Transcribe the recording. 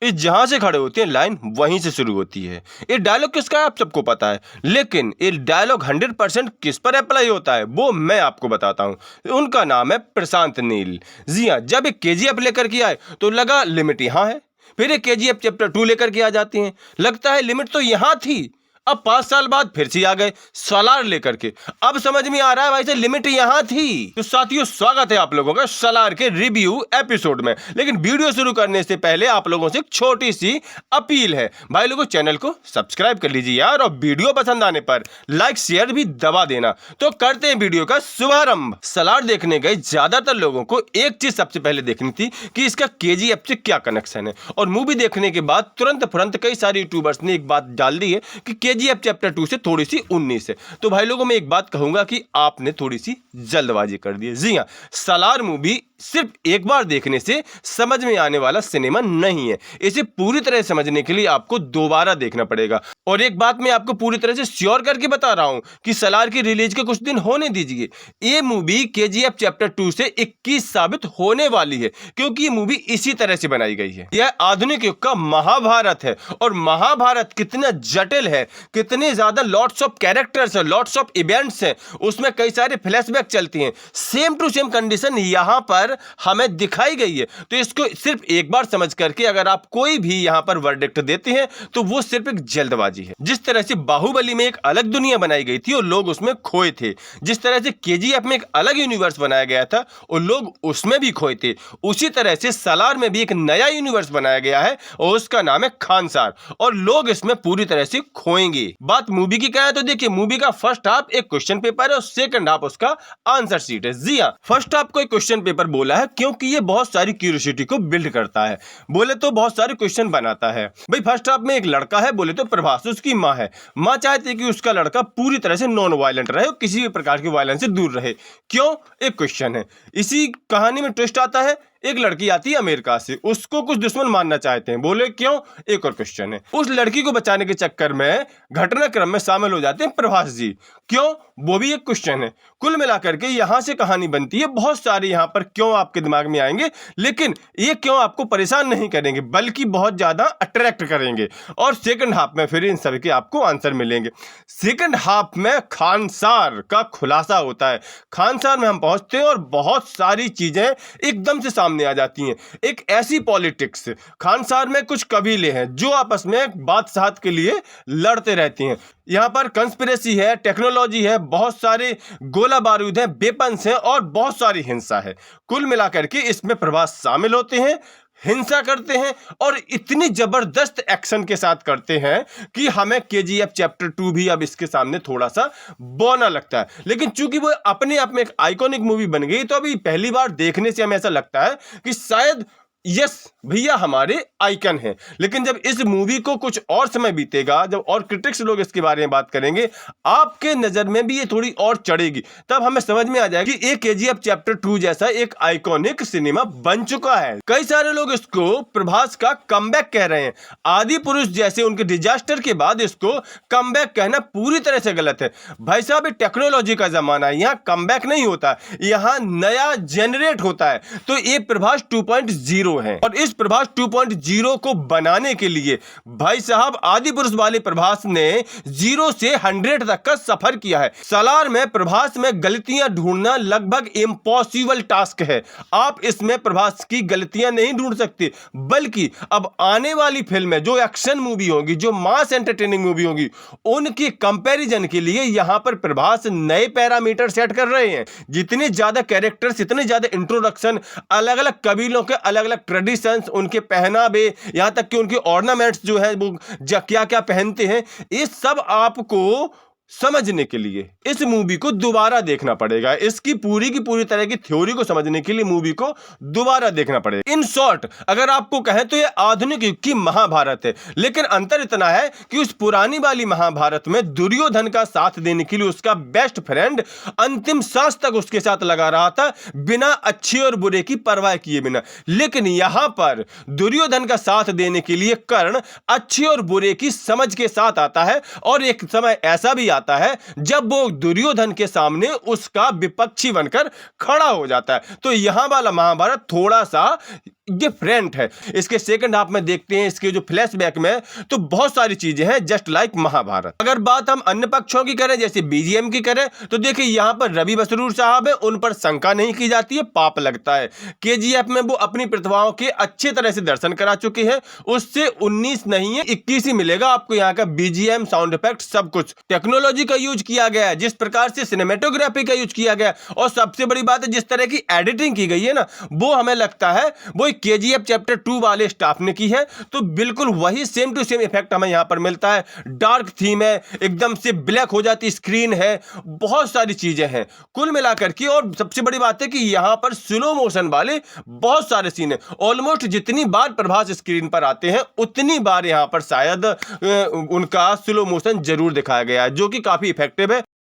इस जहां से खड़े होते हैं लाइन वहीं से शुरू होती है। ये डायलॉग किसका है आप सबको पता है, लेकिन ये डायलॉग 100% किस पर अप्लाई होता है वो मैं आपको बताता हूँ। उनका नाम है प्रशांत नील। जी हाँ, जब एक केजीएफ लेकर के आए तो लगा लिमिट यहाँ है, फिर एक केजीएफ चैप्टर 2 लेकर के आ जाती हैं, लगता है लिमिट तो यहाँ थी। अब 5 साल बाद फिर से आ गए सलार लेकर के, अब समझ में आ रहा है भाई से लिमिट यहां थी। तो साथियों, स्वागत है आप लोगों का सलार के रिव्यू एपिसोड में। लेकिन वीडियो शुरू करने से पहले आप लोगों से एक छोटी सी अपील है, भाई लोगों चैनल को सब्सक्राइब कर लीजिए यार, और वीडियो पसंद आने पर लाइक शेयर भी दबा देना। तो करते हैं वीडियो का शुभारंभ। सलार देखने गए ज्यादातर लोगों को एक चीज सबसे पहले देखनी थी कि इसका केजीएफ से क्या कनेक्शन है, और मूवी देखने के बाद तुरंत कई सारे यूट्यूबर्स ने एक बात डाल दी है कि केजीएफ चैप्टर 2 से थोड़ी सी 19 है। तो भाई लोगों, मैं एक बात कहूंगा कि आपने थोड़ी सी जल्दबाजी कर दी है। जी हां, सलार मूवी सिर्फ एक बार देखने से समझ में आने वाला सिनेमा नहीं है। इसे पूरी तरह समझने के लिए आपको दोबारा देखना पड़ेगा। और एक बात मैं आपको पूरी तरह से श्योर करके बता रहा हूं कि सलार की रिलीज के कुछ दिन होने दीजिए, ये मूवी केजीएफ चैप्टर 2 से 21 साबित होने वाली है, क्योंकि ये मूवी इसी तरह से बनाई गई है। यह आधुनिक युग का महाभारत है, और महाभारत कितना जटिल है, कितने ज्यादा लॉट्स ऑफ कैरेक्टर्स है, लॉट्स ऑफ इवेंट्स हैं, उसमें कई सारे फ्लैशबैक चलती हैं। सेम टू सेम कंडीशन यहां पर हमें दिखाई गई है। तो इसको सिर्फ एक बार समझ करके अगर आप कोई भी यहां पर वर्डिक्ट देते हैं तो वो सिर्फ एक जल्दबाजी है। जिस तरह से बाहुबली में एक अलग दुनिया बनाई गई थी और लोग उसमें खोए थे, जिस तरह से केजीएफ में एक अलग यूनिवर्स बनाया गया था और लोग उसमें भी खोए थे, उसी तरह से सलार में भी एक नया यूनिवर्स बनाया गया है और उसका नाम है खानसार, और लोग इसमें पूरी तरह से खोएंगे। बात मूवी की क्या है तो देखिए, मूवी का फर्स्ट हाफ एक क्वेश्चन पेपर है और सेकंड हाफ उसका आंसर शीट है। जी हां, फर्स्ट हाफ को एक क्वेश्चन पेपर बोला है क्योंकि ये बहुत सारी क्यूरियोसिटी को बिल्ड करता है, बोले तो बहुत सारे क्वेश्चन बनाता है। भाई फर्स्ट हाफ में एक लड़का है, बोले तो प्रभास, उसकी माँ है। माँ चाहती है कि उसका लड़का पूरी तरह से नॉन वायलेंट रहे और किसी भी प्रकार की वायलेंस से दूर रहे। क्यों? एक क्वेश्चन है। इसी कहानी में ट्विस्ट आता है, एक लड़की आती है अमेरिका से, उसको कुछ दुश्मन मानना चाहते हैं, बोले क्यों? एक और क्वेश्चन है। उस लड़की को बचाने के चक्कर में घटनाक्रम में शामिल हो जाते हैं प्रभास जी, क्यों? वो भी एक क्वेश्चन है। कुल मिलाकर के यहां से कहानी बनती है। बहुत सारे यहां पर क्यों आपके दिमाग में आएंगे, लेकिन ये क्यों आपको परेशान नहीं करेंगे बल्कि बहुत ज्यादा अट्रैक्ट करेंगे। और सेकंड हाफ में फिर इन सभी के आपको आंसर मिलेंगे। सेकंड हाफ में खानसार का खुलासा होता है। खानसार में हम पहुंचते हैं और बहुत सारी चीजें एकदम से सामने आ जाती हैं। एक ऐसी पॉलिटिक्स, खानसार में कुछ कबीले हैं जो आपस में बादशाहत के लिए लड़ते रहते हैं। यहाँ पर कंस्पिरेसी है, टेक्नोलॉजी है, बहुत सारे गोला बारूद है, वेपन्स हैं और बहुत सारी हिंसा है। कुल मिलाकर के इसमें प्रभास शामिल होते हैं, हिंसा करते हैं और इतनी जबरदस्त एक्शन के साथ करते हैं कि हमें केजीएफ चैप्टर 2 भी अब इसके सामने थोड़ा सा बौना लगता है। लेकिन चूंकि वो अपने आप में एक आइकॉनिक मूवी बन गई, तो अभी पहली बार देखने से हमें ऐसा लगता है कि शायद यस भैया हमारे आइकन है। लेकिन जब इस मूवी को कुछ और समय बीतेगा, जब और क्रिटिक्स लोग इसके बारे में बात करेंगे, आपके नजर में भी ये थोड़ी और चढ़ेगी, तब हमें समझ में आ जाएगा कि एक केजीएफ चैप्टर 2 जैसा एक आइकॉनिक सिनेमा बन चुका है। कई सारे लोग इसको प्रभास का कमबैक कह रहे हैं। आदि पुरुष जैसे उनके डिजास्टर के बाद इसको कमबैक कहना पूरी तरह से गलत है। भाई साहब, टेक्नोलॉजी का जमाना है, यहाँ कमबैक नहीं होता, यहाँ नया जनरेट होता है। तो ये प्रभास 2.0 है, और इस प्रभास 2.0 को बनाने के लिए भाई साहब आदि पुरुष वाले प्रभास ने 0 से 100 तक का सफर किया है। सलार में प्रभास में गलतियां ढूंढना लगभग इम्पॉसिबल टास्क है। आप इसमें प्रभास की गलतियां नहीं ढूंढ सकते, बल्कि अब आने वाली फिल्में जो एक्शन मूवी होगी, जो मास एंटरटेनिंग मूवी होगी, उनके कंपैरिजन के लिए यहां पर प्रभास नए पैरामीटर सेट कर रहे हैं। जितने ज्यादा कैरेक्टर्स, इतने ज्यादा इंट्रोडक्शन, अलग अलग कबीलों के अलग अलग ट्रेडिशंस, उनके पहनावे, यहां तक कि उनके ऑर्नामेंट्स जो है वो क्या क्या पहनते हैं, ये सब आपको समझने के लिए इस मूवी को दोबारा देखना पड़ेगा। इसकी पूरी तरह की थ्योरी को समझने के लिए मूवी को दोबारा देखना पड़ेगा। इन शॉर्ट अगर आपको कहें तो यह आधुनिक युग की महाभारत है, लेकिन अंतर इतना है कि उस पुरानी वाली महाभारत में दुर्योधन का साथ देने के लिए उसका बेस्ट फ्रेंड अंतिम सांस तक उसके साथ लगा रहा था, बिना अच्छे और बुरे की परवाह किए बिना। लेकिन यहां पर दुर्योधन का साथ देने के लिए कर्ण अच्छे और बुरे की समझ के साथ आता है, और एक समय ऐसा भी आता है जब वो दुर्योधन के सामने उसका विपक्षी बनकर खड़ा हो जाता है। तो यहां वाला महाभारत थोड़ा सा डिफरेंट है। इसके सेकंड हाफ में देखते हैं, इसके जो फ्लैशबैक में, तो बहुत सारी चीजें हैं जस्ट लाइक महाभारत। अगर बात हम अन्य पक्षों की करें, जैसे बीजीएम की करें, तो देखिए यहाँ पर रवि बसरूर साहब है, उन पर शंका नहीं की जाती है, पाप लगता है। केजीएफ में वो अपनी प्रतिभाओं के अच्छे तरह से दर्शन करा चुके हैं, उससे 19 नहीं है 21 ही मिलेगा आपको यहाँ का बीजीएम, साउंड इफेक्ट, सब कुछ। टेक्नोलॉजी का यूज किया गया है, जिस प्रकार से सिनेमेटोग्राफी का यूज किया गया, और सबसे बड़ी बात है जिस तरह की एडिटिंग की गई है ना, वो हमें लगता है वो केजीएफ चैप्टर 2 वाले स्टाफ ने की है। तो बिल्कुल वही सेम टू सेम इफेक्ट हमें यहां पर मिलता है। डार्क थीम है, एकदम से ब्लैक हो जाती स्क्रीन है, बहुत सारी चीजें हैं कुल मिलाकर के। और सबसे बड़ी बात है कि यहां पर स्लो मोशन वाले बहुत सारे सीन है। ऑलमोस्ट जितनी बार प्रभास स्क्रीन पर आते हैं उतनी बार यहां पर शायद उनका स्लो मोशन जरूर दिखाया गया है, जो कि काफी इफेक्टिव है।